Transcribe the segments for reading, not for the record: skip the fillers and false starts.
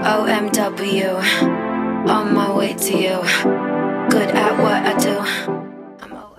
OMW, on my way to you, good at what I do.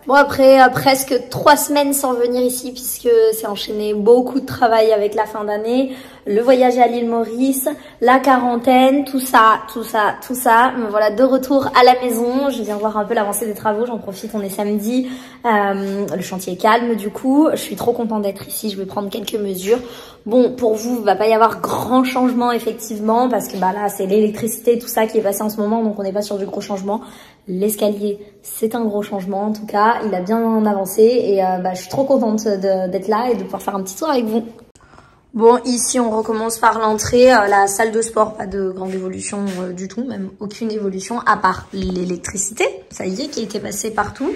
Bon, après presque 3 semaines sans venir ici, puisque c'est enchaîné beaucoup de travail avec la fin d'année, le voyage à l'île Maurice, la quarantaine, tout ça. Me voilà de retour à la maison. Je viens voir un peu l'avancée des travaux, j'en profite, on est samedi. Le chantier est calme du coup. Je suis trop contente d'être ici, je vais prendre quelques mesures. Bon, pour vous, il va pas y avoir grand changement effectivement, parce que là, c'est l'électricité, tout ça qui est passé en ce moment, donc on n'est pas sur du gros changement. L'escalier, c'est un gros changement en tout cas, il a bien avancé et je suis trop contente d'être là et de pouvoir faire un petit tour avec vous. Bon, ici on recommence par l'entrée, la salle de sport, pas de grande évolution du tout, même aucune évolution à part l'électricité, ça y est, qui a été passée partout.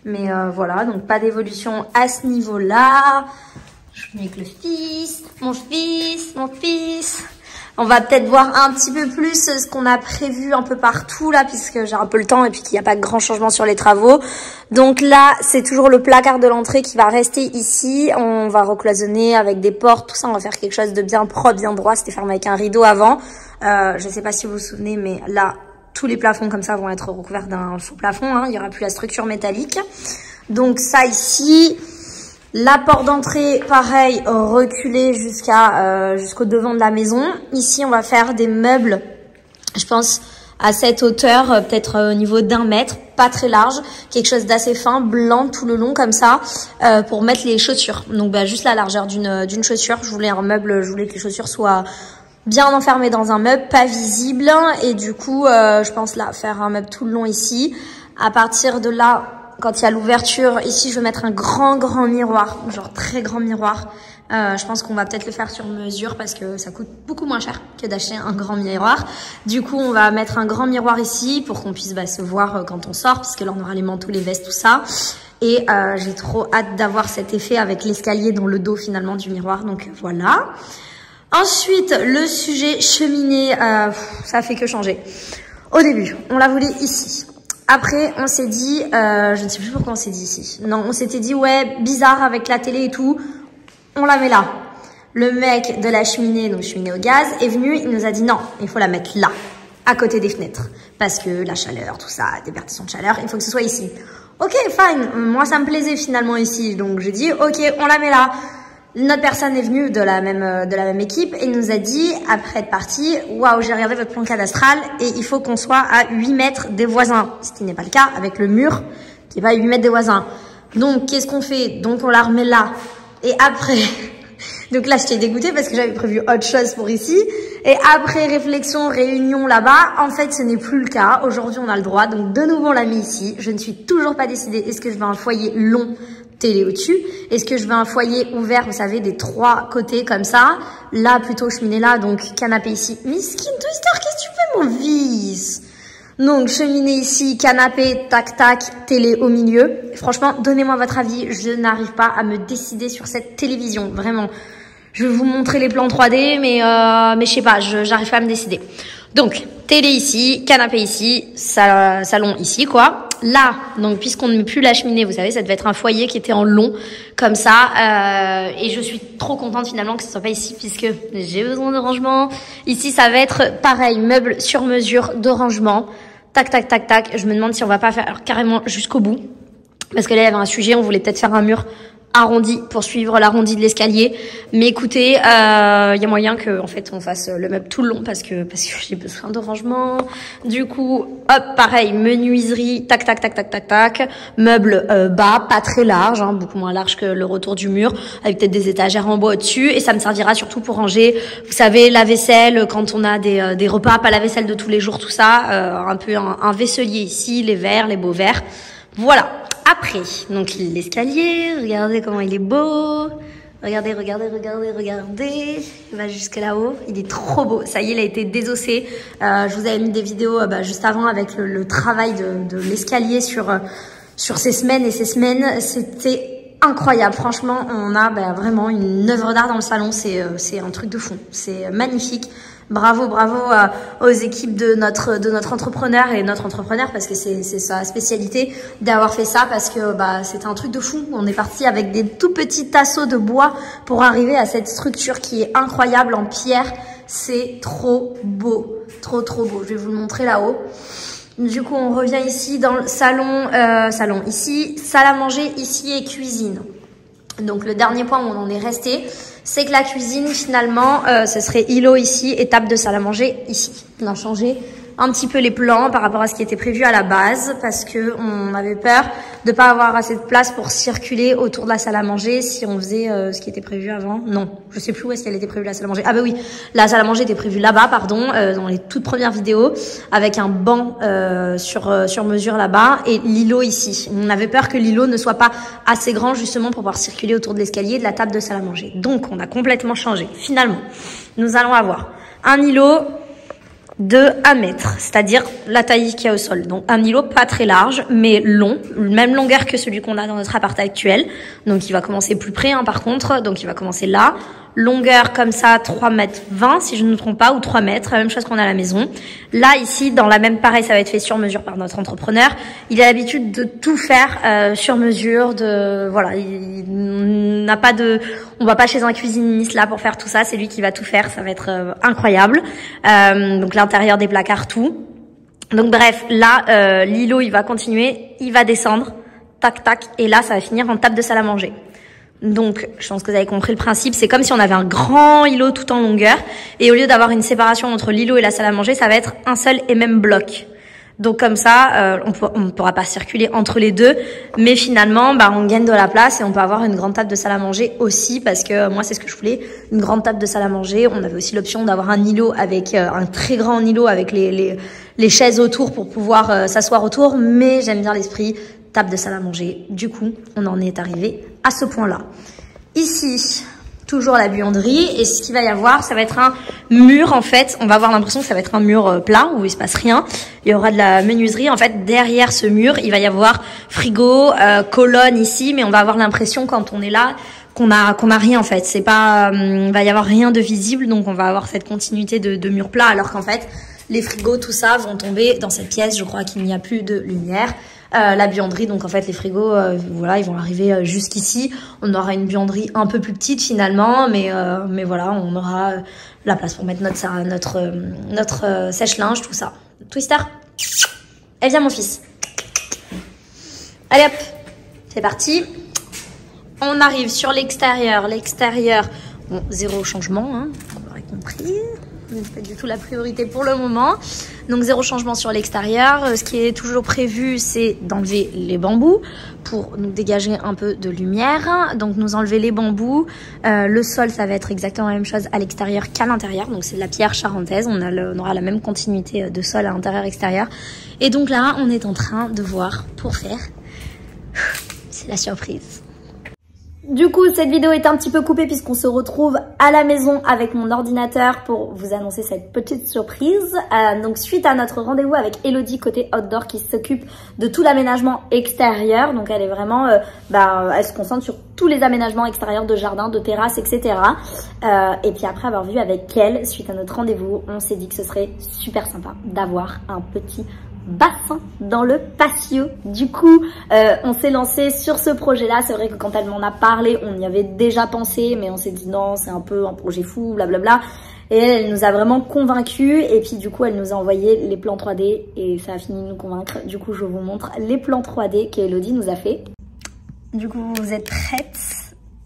Mais voilà, donc pas d'évolution à ce niveau-là. Je suis avec le fils, mon fils. On va peut-être voir un petit peu plus ce qu'on a prévu un peu partout là, puisque j'ai un peu le temps et puis qu'il n'y a pas de grand changement sur les travaux. Donc là, c'est toujours le placard de l'entrée qui va rester ici. On va recloisonner avec des portes, tout ça. On va faire quelque chose de bien propre, bien droit. C'était fermé avec un rideau avant. Je sais pas si vous vous souvenez, mais là, tous les plafonds comme ça vont être recouverts d'un faux plafond. Il n'y aura plus la structure métallique. Donc ça ici... La porte d'entrée, pareil, reculée jusqu'au devant de la maison. Ici, on va faire des meubles, je pense, à cette hauteur, peut-être au niveau d'1 mètre, pas très large, quelque chose d'assez fin, blanc tout le long comme ça, pour mettre les chaussures. Donc, juste la largeur d'une chaussure. Je voulais un meuble, je voulais que les chaussures soient bien enfermées dans un meuble, pas visible. Et du coup, je pense là, faire un meuble tout le long ici. À partir de là, quand il y a l'ouverture, ici, je vais mettre un grand miroir, genre très grand miroir. Je pense qu'on va peut-être le faire sur mesure parce que ça coûte beaucoup moins cher que d'acheter un grand miroir. Du coup, on va mettre un grand miroir ici pour qu'on puisse se voir quand on sort, puisque là, on aura les manteaux, les vestes, tout ça. Et j'ai trop hâte d'avoir cet effet avec l'escalier dans le dos finalement du miroir. Donc voilà. Ensuite, le sujet cheminée, ça fait que changer. Au début, on la voulait ici. Après, on s'est dit, je ne sais plus pourquoi on s'est dit ici. Non, on s'était dit, ouais, bizarre avec la télé et tout. On la met là. Le mec de la cheminée, donc cheminée au gaz, est venu, il nous a dit non, il faut la mettre là, à côté des fenêtres. Parce que la chaleur, tout ça, déperdition de chaleur, il faut que ce soit ici. Ok, fine. Moi, ça me plaisait finalement ici. Donc, j'ai dit, ok, on la met là. Notre personne est venue de la même équipe et nous a dit, après être partie, waouh, j'ai regardé votre plan cadastral et il faut qu'on soit à 8 mètres des voisins. Ce qui n'est pas le cas avec le mur qui est pas à 8 mètres des voisins. Donc, qu'est-ce qu'on fait? Donc, on la remet là. Et après, donc là, j'étais dégoûtée parce que j'avais prévu autre chose pour ici. Et après réflexion, réunion là-bas, en fait, ce n'est plus le cas. Aujourd'hui, on a le droit. Donc, de nouveau, on l'a mis ici. Je ne suis toujours pas décidée. Est-ce que je veux un foyer long télé au-dessus? Est-ce que je veux un foyer ouvert, vous savez, des 3 côtés comme ça? Là, plutôt cheminée là, donc canapé ici. Miskin Twister, qu'est-ce que tu fais, mon vice? Donc, cheminée ici, canapé, tac, télé au milieu. Franchement, donnez-moi votre avis. Je n'arrive pas à me décider sur cette télévision, vraiment. Je vais vous montrer les plans 3D, mais je sais pas, j'arrive pas à me décider. Donc, télé ici, canapé ici, salon ici, quoi. Là, donc, puisqu'on ne met plus la cheminée, vous savez, ça devait être un foyer qui était en long, comme ça. Et je suis trop contente, finalement, que ce soit pas ici, puisque j'ai besoin de rangement. Ici, ça va être pareil, meuble sur mesure de rangement. Tac. Je me demande si on va pas faire carrément jusqu'au bout. Parce que là, il y avait un sujet, on voulait peut-être faire un mur arrondi pour suivre l'arrondi de l'escalier. Mais écoutez, y a moyen que en fait on fasse le meuble tout le long parce que j'ai besoin de rangement. Du coup, hop, pareil, menuiserie, tac. Meuble bas, pas très large, hein, beaucoup moins large que le retour du mur, avec peut-être des étagères en bois au-dessus. Et ça me servira surtout pour ranger, vous savez, la vaisselle quand on a des repas, pas la vaisselle de tous les jours, tout ça. Un peu un vaisselier ici, les verres, les beaux verres. Voilà. Après, donc l'escalier, regardez comment il est beau. Regardez. Il va jusque là-haut. Il est trop beau. Ça y est, il a été désossé. Je vous avais mis des vidéos juste avant avec le travail de l'escalier sur ces semaines et ces semaines. C'était incroyable. Franchement, on a vraiment une œuvre d'art dans le salon. C'est un truc de fou. C'est magnifique. Bravo aux équipes de notre entrepreneur et notre entrepreneur parce que c'est sa spécialité d'avoir fait ça parce que c'était un truc de fou. On est parti avec des tout petits tasseaux de bois pour arriver à cette structure qui est incroyable en pierre. c'est trop beau. Trop beau. Je vais vous le montrer là-haut. Du coup, on revient ici dans le salon. Salon ici, salle à manger ici et cuisine. Donc, le dernier point où on en est resté, c'est que la cuisine, finalement, ce serait îlot ici et table de salle à manger ici. On a changé un petit peu les plans par rapport à ce qui était prévu à la base parce que on avait peur de pas avoir assez de place pour circuler autour de la salle à manger si on faisait ce qui était prévu avant. Non, je sais plus où est-ce qu'elle était prévue la salle à manger. Ah bah oui, la salle à manger était prévue là-bas, pardon, dans les toutes premières vidéos avec un banc sur mesure là-bas et l'îlot ici. On avait peur que l'îlot ne soit pas assez grand justement pour pouvoir circuler autour de l'escalier et de la table de salle à manger. Donc on a complètement changé. Finalement, nous allons avoir un îlot de 1 mètre, c'est-à-dire la taille qu'il y a au sol. Donc un îlot pas très large, mais long, même longueur que celui qu'on a dans notre appart actuel. Donc il va commencer plus près par contre, donc il va commencer là. Longueur comme ça, 3,20 mètres si je ne me trompe pas, ou 3 mètres, la même chose qu'on a à la maison. Là, ici, dans la même pareil, ça va être fait sur mesure par notre entrepreneur. Il a l'habitude de tout faire sur mesure, voilà, il n'a pas on va pas chez un cuisiniste là pour faire tout ça, c'est lui qui va tout faire, ça va être incroyable. Donc l'intérieur des placards, tout. Donc bref, là, l'îlot, il va continuer, il va descendre, tac, tac, et là, ça va finir en table de salle à manger. Donc, je pense que vous avez compris le principe. C'est comme si on avait un grand îlot tout en longueur. Et au lieu d'avoir une séparation entre l'îlot et la salle à manger, ça va être un seul et même bloc. Donc, comme ça, on ne pourra pas circuler entre les deux. Mais finalement, on gagne de la place et on peut avoir une grande table de salle à manger aussi. Parce que moi, c'est ce que je voulais. Une grande table de salle à manger. On avait aussi l'option d'avoir un îlot avec un très grand îlot avec les chaises autour pour pouvoir s'asseoir autour. Mais j'aime bien l'esprit table de salle à manger. Du coup, on en est arrivé à ce point-là. Ici, toujours la buanderie. Et ce qu'il va y avoir, ça va être un mur, en fait. On va avoir l'impression que ça va être un mur plat où il se passe rien. Il y aura de la menuiserie. En fait, derrière ce mur, il va y avoir frigo, colonne ici. Mais on va avoir l'impression, quand on est là, qu'on a rien, en fait. C'est pas, il va y avoir rien de visible. Donc, on va avoir cette continuité de mur plat. Alors qu'en fait, les frigos, tout ça, vont tomber dans cette pièce. Je crois qu'il n'y a plus de lumière. La buanderie, donc en fait les frigos, voilà, ils vont arriver jusqu'ici. On aura une buanderie un peu plus petite finalement, mais voilà, on aura la place pour mettre notre sèche-linge, tout ça. Twister, eh viens mon fils. Allez hop, c'est parti. On arrive sur l'extérieur. L'extérieur, bon, zéro changement, hein, vous l'aurez compris. C'est pas du tout la priorité pour le moment. Donc zéro changement sur l'extérieur. Ce qui est toujours prévu, c'est d'enlever les bambous pour nous dégager un peu de lumière. Donc nous enlever les bambous. Le sol, ça va être exactement la même chose à l'extérieur qu'à l'intérieur. Donc c'est de la pierre charentaise. On aura la même continuité de sol à l'intérieur extérieur. Et donc là, on est en train de voir pour faire. C'est la surprise. Du coup, cette vidéo est un petit peu coupée puisqu'on se retrouve à la maison avec mon ordinateur pour vous annoncer cette petite surprise. Donc, suite à notre rendez-vous avec Elodie côté outdoor qui s'occupe de tout l'aménagement extérieur. Donc, elle est vraiment, elle se concentre sur tous les aménagements extérieurs de jardin, de terrasse, etc. Et puis après avoir vu avec elle, suite à notre rendez-vous, on s'est dit que ce serait super sympa d'avoir un petit bassin dans le patio. Du coup, on s'est lancé sur ce projet-là. C'est vrai que quand elle m'en a parlé, on y avait déjà pensé, mais on s'est dit non, c'est un peu un projet fou, blablabla. Et elle nous a vraiment convaincus. Et puis du coup, elle nous a envoyé les plans 3D et ça a fini de nous convaincre. Du coup, je vous montre les plans 3D qu'Elodie nous a fait. Du coup, vous êtes prêtes?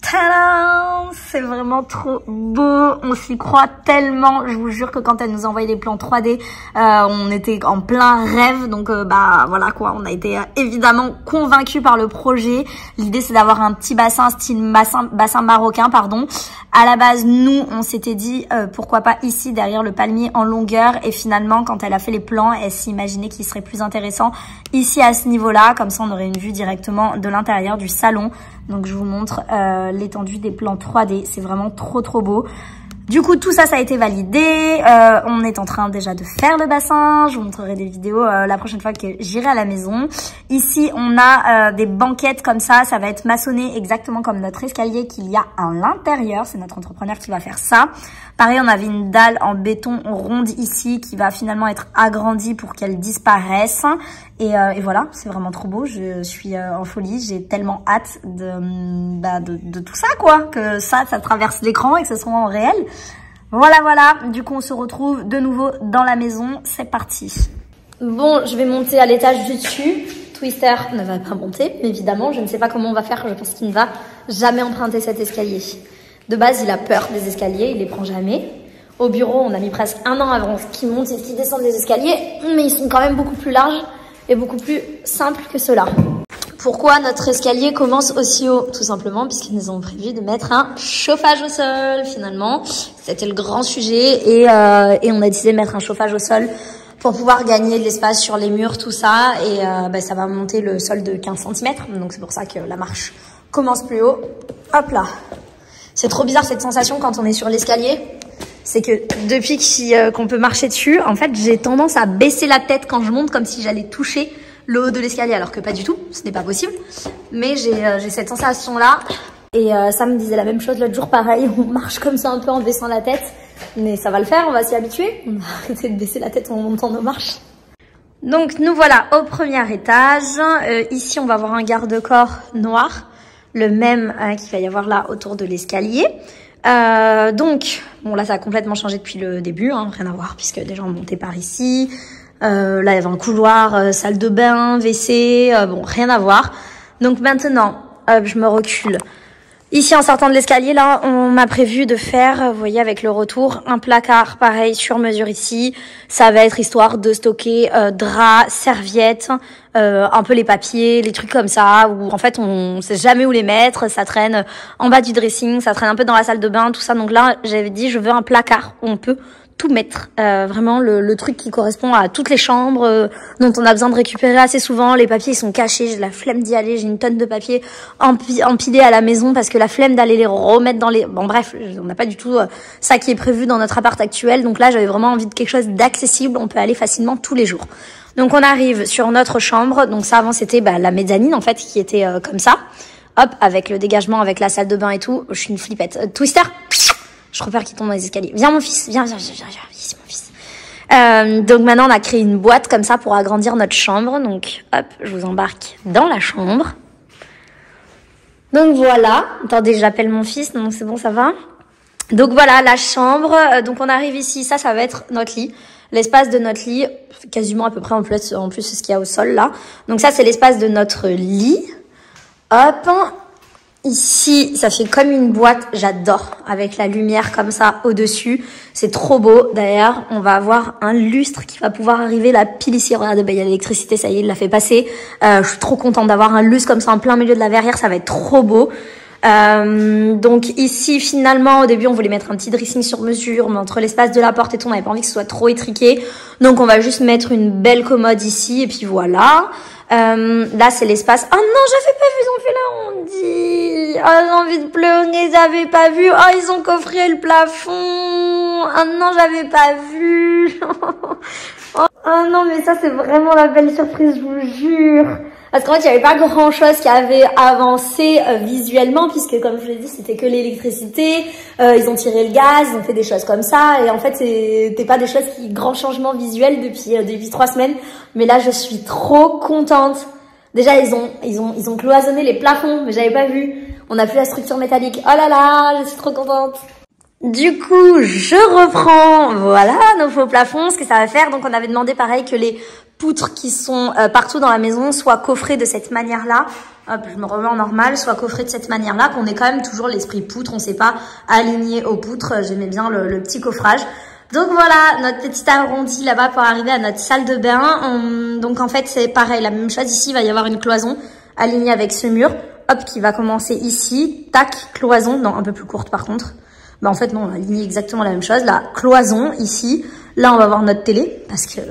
Tadam! C'est vraiment trop beau, on s'y croit tellement. Je vous jure que quand elle nous a envoyé les plans 3D, on était en plein rêve. Donc voilà quoi, on a été évidemment convaincus par le projet. L'idée c'est d'avoir un petit bassin style bassin marocain, pardon. À la base, nous, on s'était dit pourquoi pas ici derrière le palmier en longueur. Et finalement, quand elle a fait les plans, elle s'imaginait qu'il serait plus intéressant ici à ce niveau-là. Comme ça, on aurait une vue directement de l'intérieur du salon. Donc, je vous montre l'étendue des plans 3D. C'est vraiment trop, trop beau. Du coup, tout ça, ça a été validé. On est en train déjà de faire le bassin. Je vous montrerai des vidéos la prochaine fois que j'irai à la maison. Ici, on a des banquettes comme ça. Ça va être maçonné exactement comme notre escalier qu'il y a à l'intérieur. C'est notre entrepreneur qui va faire ça. Pareil, on avait une dalle en béton ronde ici qui va finalement être agrandie pour qu'elle disparaisse. Et voilà, c'est vraiment trop beau. Je suis en folie. J'ai tellement hâte de tout ça, quoi. Que ça traverse l'écran et que ce soit en réel. Voilà, du coup on se retrouve de nouveau dans la maison, c'est parti. Bon, je vais monter à l'étage du dessus. Twister ne va pas monter, évidemment, je ne sais pas comment on va faire, je pense qu'il ne va jamais emprunter cet escalier. De base, il a peur des escaliers, il les prend jamais. Au bureau, on a mis presque 1 an avant qu'il monte et qu'il descende les escaliers, mais ils sont quand même beaucoup plus larges et beaucoup plus simples que ceux-là. Pourquoi notre escalier commence aussi haut? Tout simplement puisqu'ils nous ont prévu de mettre un chauffage au sol, finalement. C'était le grand sujet et on a décidé de mettre un chauffage au sol pour pouvoir gagner de l'espace sur les murs, tout ça. Et ça va monter le sol de 15 cm, donc c'est pour ça que la marche commence plus haut. Hop là. C'est trop bizarre cette sensation quand on est sur l'escalier. C'est que depuis qu'on peut marcher dessus, en fait, j'ai tendance à baisser la tête quand je monte comme si j'allais toucher le haut de l'escalier, alors que pas du tout, ce n'est pas possible. Mais j'ai cette sensation-là. Et ça me disait la même chose l'autre jour, pareil, on marche comme ça un peu en baissant la tête. Mais ça va le faire, on va s'y habituer. On va arrêter de baisser la tête en montant nos marches. Donc nous voilà au premier étage. Ici, on va avoir un garde-corps noir, le même qu'il va y avoir là autour de l'escalier. Donc, bon là ça a complètement changé depuis le début, hein, rien à voir puisque déjà on montait par ici. Là il y avait un couloir, salle de bain, WC, bon rien à voir. Donc maintenant, je me recule. Ici en sortant de l'escalier là, on m'a prévu de faire, vous voyez avec le retour, un placard pareil sur mesure ici. Ça va être histoire de stocker draps, serviettes, un peu les papiers, les trucs comme ça, où en fait on sait jamais où les mettre, ça traîne en bas du dressing, ça traîne un peu dans la salle de bain, tout ça. Donc là j'avais dit je veux un placard où on peut tout mettre, vraiment le truc qui correspond à toutes les chambres dont on a besoin de récupérer assez souvent. Les papiers ils sont cachés, j'ai la flemme d'y aller, j'ai une tonne de papiers empilés à la maison parce que la flemme d'aller les remettre dans les... Bon bref, on n'a pas du tout ça qui est prévu dans notre appart actuel, donc là j'avais vraiment envie de quelque chose d'accessible, on peut aller facilement tous les jours. Donc on arrive sur notre chambre, donc ça avant c'était la mezzanine en fait qui était comme ça, hop, avec le dégagement, avec la salle de bain et tout. Je suis une flippette. Twister, je repère qu'il tombe dans les escaliers. Viens mon fils, viens, ici mon fils. Donc maintenant on a créé une boîte comme ça pour agrandir notre chambre. Donc hop, je vous embarque dans la chambre. Donc voilà, attendez j'appelle mon fils, non c'est bon ça va. Donc voilà la chambre, donc on arrive ici, ça va être notre lit. L'espace de notre lit, quasiment à peu près en plus ce qu'il y a au sol là. Donc ça c'est l'espace de notre lit. Hop. Ici, ça fait comme une boîte, j'adore, avec la lumière comme ça au-dessus. C'est trop beau. D'ailleurs, on va avoir un lustre qui va pouvoir arriver, la pile ici. Regardez, il y a l'électricité, ça y est, il l'a fait passer. Je suis trop contente d'avoir un lustre comme ça en plein milieu de la verrière, ça va être trop beau. Donc ici, finalement, au début, on voulait mettre un petit dressing sur mesure, mais entre l'espace de la porte et tout, on n'avait pas envie que ce soit trop étriqué. Donc on va juste mettre une belle commode ici, et puis voilà. Là c'est l'espace. Oh non, j'avais pas vu, ils ont fait la Hondy. Oh j'ai envie de pleurer, j'avais pas vu. Oh ils ont coffré le plafond. Oh non, j'avais pas vu. Oh non, mais ça c'est vraiment la belle surprise, je vous jure. Parce qu'en fait, il n'y avait pas grand chose qui avait avancé visuellement, puisque comme je l'ai dit, c'était que l'électricité. Ils ont tiré le gaz, ils ont fait des choses comme ça. Et en fait, c'était pas des choses grand changement visuel depuis 3 semaines. Mais là, je suis trop contente. Déjà, ils ont cloisonné les plafonds, mais j'avais pas vu. On n'a plus la structure métallique. Oh là là, je suis trop contente. Du coup, je reprends, voilà, nos faux plafonds, ce que ça va faire. Donc, on avait demandé pareil que les poutres qui sont partout dans la maison soient coffrées de cette manière-là. Hop, je me remets en normal, soient coffrées de cette manière-là, qu'on ait quand même toujours l'esprit poutre, on s'est pas aligné aux poutres. J'aimais bien le petit coffrage. Donc voilà, notre petit arrondi là-bas pour arriver à notre salle de bain. Donc en fait, c'est pareil, la même chose ici, il va y avoir une cloison alignée avec ce mur. Hop, qui va commencer ici, tac, cloison, non, un peu plus courte par contre. En fait, non, on a aligné exactement la même chose. La cloison, ici. Là, on va voir notre télé, parce que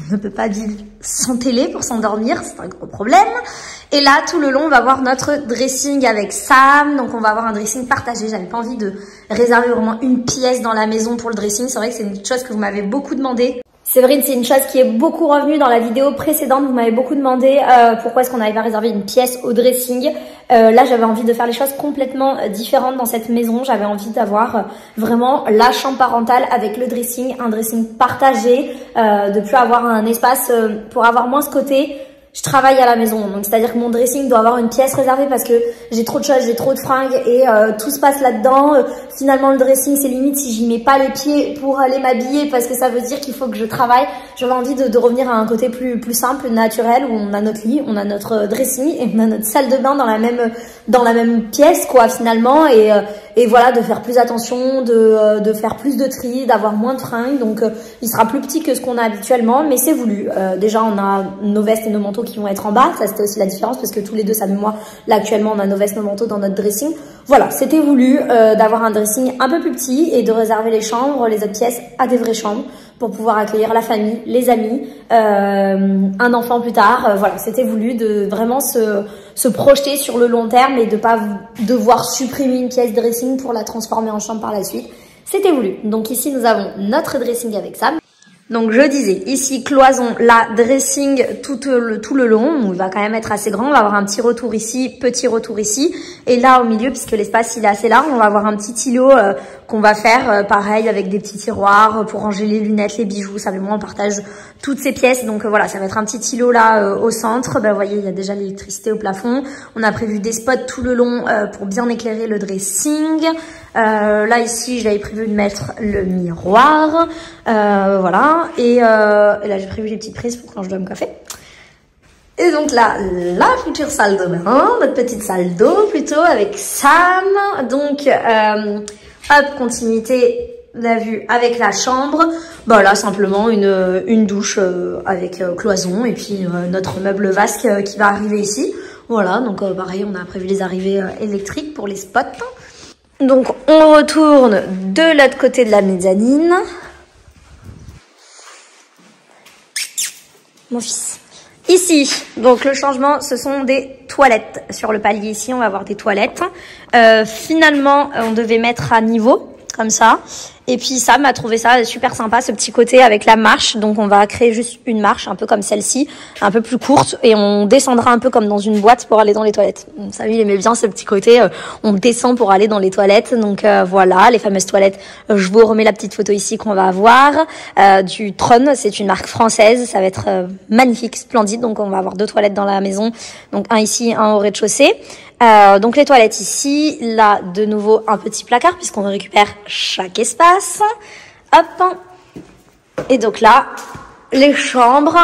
on ne peut pas vivre sans télé pour s'endormir. C'est un gros problème. Et là, tout le long, on va voir notre dressing avec Sam. Donc, on va avoir un dressing partagé. J'avais pas envie de réserver vraiment une pièce dans la maison pour le dressing. C'est vrai que c'est une chose que vous m'avez beaucoup demandé. Séverine, c'est une chose qui est beaucoup revenue dans la vidéo précédente. Vous m'avez beaucoup demandé pourquoi est-ce qu'on n'avait pas réservé une pièce au dressing. Là, j'avais envie de faire les choses complètement différentes dans cette maison. J'avais envie d'avoir vraiment la chambre parentale avec le dressing, un dressing partagé, de plus avoir un espace pour avoir moins ce côté je travaille à la maison, donc c'est-à-dire que mon dressing doit avoir une pièce réservée parce que j'ai trop de choses, j'ai trop de fringues et tout se passe là-dedans. Finalement, le dressing, c'est limite si j'y mets pas les pieds pour aller m'habiller parce que ça veut dire qu'il faut que je travaille. J'avais envie de revenir à un côté plus simple, naturel, où on a notre lit, on a notre dressing et on a notre salle de bain dans la même pièce, quoi, finalement. Et voilà, de faire plus attention, de faire plus de tri, d'avoir moins de fringues. Donc, il sera plus petit que ce qu'on a habituellement, mais c'est voulu. Déjà, on a nos vestes et nos manteaux qui vont être en bas. Ça, c'était aussi la différence parce que tous les deux, Sam et moi, là, actuellement, on a nos vestes, nos manteaux dans notre dressing. Voilà, c'était voulu d'avoir un dressing un peu plus petit et de réserver les chambres, les autres pièces à des vraies chambres pour pouvoir accueillir la famille, les amis, un enfant plus tard. Voilà, c'était voulu de vraiment se projeter sur le long terme et de pas devoir supprimer une pièce dressing pour la transformer en chambre par la suite. C'était voulu. Donc ici, nous avons notre dressing avec Sam. Donc je disais, ici cloison, là dressing tout le long, donc il va quand même être assez grand, on va avoir un petit retour ici, et là au milieu, puisque l'espace il est assez large, on va avoir un petit îlot qu'on va faire pareil avec des petits tiroirs pour ranger les lunettes, les bijoux, ça moi on partage toutes ces pièces, donc voilà, ça va être un petit îlot là au centre. Ben, vous voyez, il y a déjà l'électricité au plafond, on a prévu des spots tout le long pour bien éclairer le dressing. Là ici j'avais prévu de mettre le miroir, voilà, et là j'ai prévu les petites prises pour quand je dois me coiffer. Et donc là, la future salle de bain, notre petite salle d'eau plutôt avec Sam. Donc hop, continuité de la vue avec la chambre. Bah là simplement une douche avec cloison et puis notre meuble vasque qui va arriver ici. Voilà, donc pareil, on a prévu les arrivées électriques pour les spots. Donc on retourne de l'autre côté de la mezzanine. Mon fils. Ici, donc le changement, ce sont des toilettes. Sur le palier ici, on va avoir des toilettes. Finalement, on devait mettre à niveau, comme ça. Et puis Sam a trouvé ça super sympa, ce petit côté avec la marche. Donc on va créer juste une marche, un peu comme celle-ci, un peu plus courte. Et on descendra un peu comme dans une boîte pour aller dans les toilettes. Sam, il aimait bien ce petit côté, on descend pour aller dans les toilettes. Donc voilà, les fameuses toilettes. Je vous remets la petite photo ici qu'on va avoir. Du Tron, c'est une marque française. Ça va être magnifique, splendide. Donc on va avoir 2 toilettes dans la maison. Donc un ici, un au rez-de-chaussée. Donc les toilettes ici, là de nouveau un petit placard puisqu'on récupère chaque espace. Hop. Et donc là, les chambres.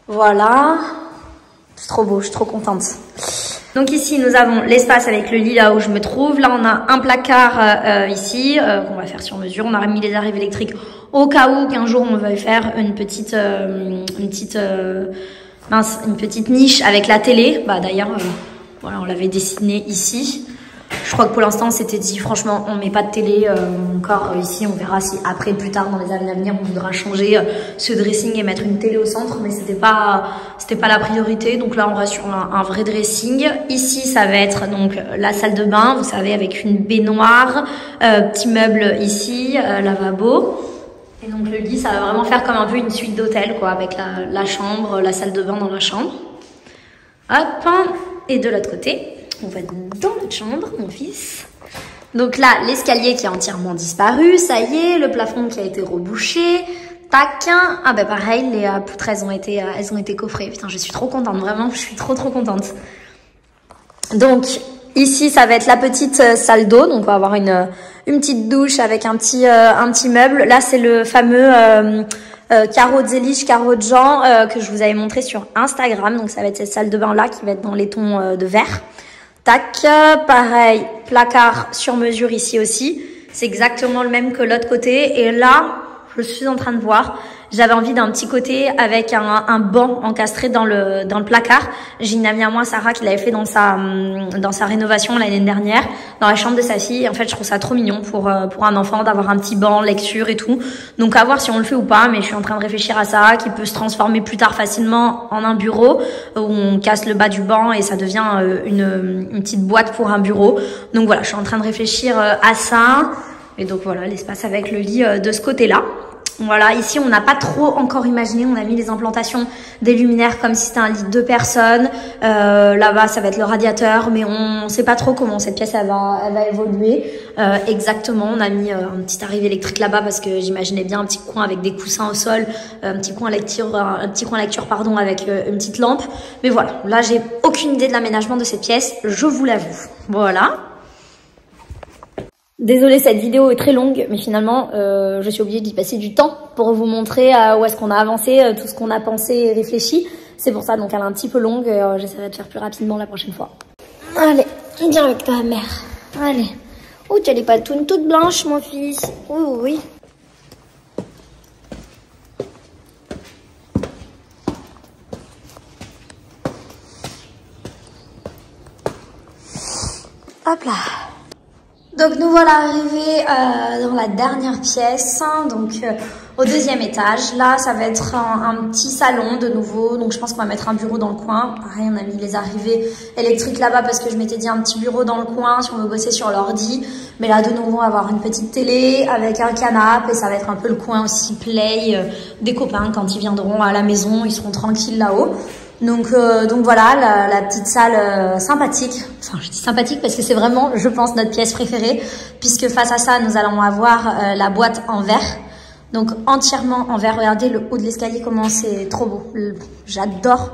Voilà. C'est trop beau, je suis trop contente. Donc ici, nous avons l'espace avec le lit là où je me trouve. Là, on a un placard ici qu'on va faire sur mesure. On a remis les arrives électriques au cas où qu'un jour on veuille faire une petite niche avec la télé. Bah d'ailleurs, voilà, on l'avait dessiné ici. Je crois que pour l'instant, on s'était dit, franchement, on met pas de télé encore ici. On verra si après, plus tard, dans les années à venir, on voudra changer ce dressing et mettre une télé au centre. Mais c'était pas la priorité. Donc là, on reste sur un vrai dressing. Ici, ça va être donc la salle de bain. Vous savez, avec une baignoire, petit meuble ici, lavabo. Et donc le lit, ça va vraiment faire comme un peu une suite d'hôtel, quoi, avec la chambre, la salle de bain dans la chambre. Hop, et de l'autre côté, on va dans notre chambre, mon fils. Donc là, l'escalier qui a entièrement disparu, ça y est, le plafond qui a été rebouché. Tac. Ah bah pareil, les poutres, elles ont été coffrées. Putain, je suis trop contente, vraiment, je suis trop contente. Donc ici, ça va être la petite salle d'eau. Donc on va avoir une petite douche avec un petit meuble. Là, c'est le fameux carreau de Zélige, carreau de Jean que je vous avais montré sur Instagram. Donc ça va être cette salle de bain là qui va être dans les tons de vert. Tac, pareil, placard sur mesure ici aussi. C'est exactement le même que l'autre côté. Et là, je suis en train de voir, j'avais envie d'un petit côté avec un banc encastré dans le placard. J'ai une amie à moi, Sarah, qui l'avait fait dans sa rénovation l'année dernière, dans la chambre de sa fille. Et en fait, je trouve ça trop mignon pour un enfant d'avoir un petit banc, lecture et tout. Donc à voir si on le fait ou pas, mais je suis en train de réfléchir à ça, qui peut se transformer plus tard facilement en un bureau, où on casse le bas du banc et ça devient une petite boîte pour un bureau. Donc voilà, je suis en train de réfléchir à ça. Et donc voilà, l'espace avec le lit de ce côté-là. Voilà, ici on n'a pas trop encore imaginé, on a mis les implantations des luminaires comme si c'était un lit de 2 personnes. Là-bas ça va être le radiateur, mais on sait pas trop comment cette pièce elle va évoluer exactement. On a mis un petit arrivée électrique là-bas parce que j'imaginais bien un petit coin avec des coussins au sol, un petit coin lecture pardon, avec une petite lampe. Mais voilà, là j'ai aucune idée de l'aménagement de cette pièce, je vous l'avoue. Voilà. Désolée, cette vidéo est très longue, mais finalement, je suis obligée d'y passer du temps pour vous montrer où est-ce qu'on a avancé, tout ce qu'on a pensé et réfléchi. C'est pour ça, donc elle est un petit peu longue, j'essaierai de faire plus rapidement la prochaine fois. Allez, viens avec ta mère. Allez. Oh, tu as les patounes toutes blanches, mon fils. Oui, oui. Hop là. Donc nous voilà arrivés dans la dernière pièce, donc au 2e étage. Là ça va être un petit salon de nouveau, donc je pense qu'on va mettre un bureau dans le coin. Pareil, on a mis les arrivées électriques là-bas parce que je m'étais dit un petit bureau dans le coin si on veut bosser sur l'ordi. Mais là de nouveau on va avoir une petite télé avec un canapé et ça va être un peu le coin aussi play des copains quand ils viendront à la maison, ils seront tranquilles là-haut. Donc voilà, la petite salle sympathique. Enfin, je dis sympathique parce que c'est vraiment, je pense, notre pièce préférée. Puisque face à ça, nous allons avoir la boîte en verre. Donc entièrement en verre. Regardez le haut de l'escalier, comment c'est trop beau. J'adore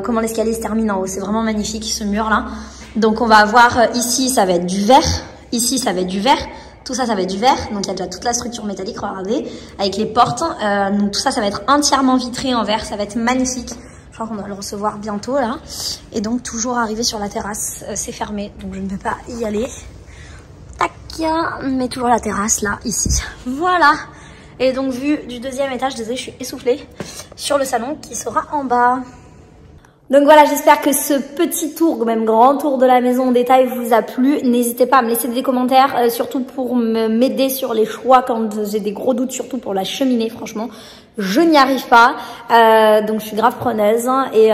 comment l'escalier se termine en haut. C'est vraiment magnifique, ce mur-là. Donc on va avoir ici, ça va être du verre. Ici, ça va être du verre. Tout ça, ça va être du verre. Donc il y a déjà toute la structure métallique, regardez, avec les portes. Donc tout ça, ça va être entièrement vitré en verre. Ça va être magnifique. Je crois qu'on va le recevoir bientôt là. Et donc toujours arriver sur la terrasse, c'est fermé, donc je ne vais pas y aller. Tac, mais toujours la terrasse là, ici. Voilà. Et donc vue du 2e étage, désolée, je suis essoufflée, sur le salon qui sera en bas. Donc voilà, j'espère que ce petit tour, même grand tour de la maison en détail vous a plu. N'hésitez pas à me laisser des commentaires, surtout pour m'aider sur les choix quand j'ai des gros doutes, surtout pour la cheminée, franchement. Je n'y arrive pas, donc je suis grave preneuse. Et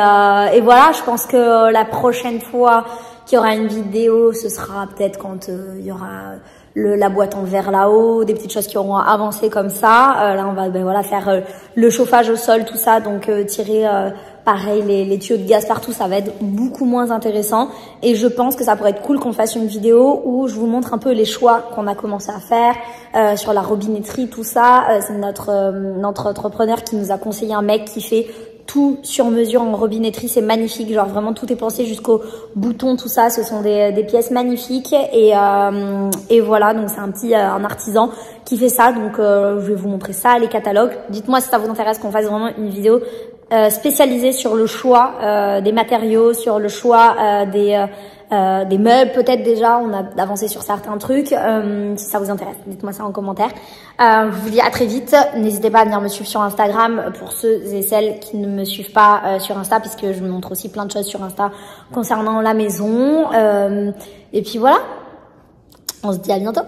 voilà, je pense que la prochaine fois qu'il y aura une vidéo, ce sera peut-être quand il y aura la boîte en verre là-haut, des petites choses qui auront avancé comme ça. Là, on va voilà faire le chauffage au sol, tout ça, donc tirer... pareil, les tuyaux de gaz partout, ça va être beaucoup moins intéressant. Et je pense que ça pourrait être cool qu'on fasse une vidéo où je vous montre un peu les choix qu'on a commencé à faire sur la robinetterie, tout ça. C'est notre entrepreneur qui nous a conseillé un mec qui fait tout sur mesure en robinetterie. C'est magnifique, genre vraiment tout est pensé jusqu'au bouton, tout ça. Ce sont des pièces magnifiques. Et voilà, donc c'est un artisan qui fait ça. Donc je vais vous montrer ça, les catalogues. Dites-moi si ça vous intéresse qu'on fasse vraiment une vidéo spécialisée sur le choix des matériaux, sur le choix des meubles. Peut-être déjà, on a avancé sur certains trucs. Si ça vous intéresse, dites-moi ça en commentaire. Je vous dis à très vite. N'hésitez pas à venir me suivre sur Instagram pour ceux et celles qui ne me suivent pas sur Insta, puisque je montre aussi plein de choses sur Insta concernant la maison. Et puis voilà, on se dit à bientôt.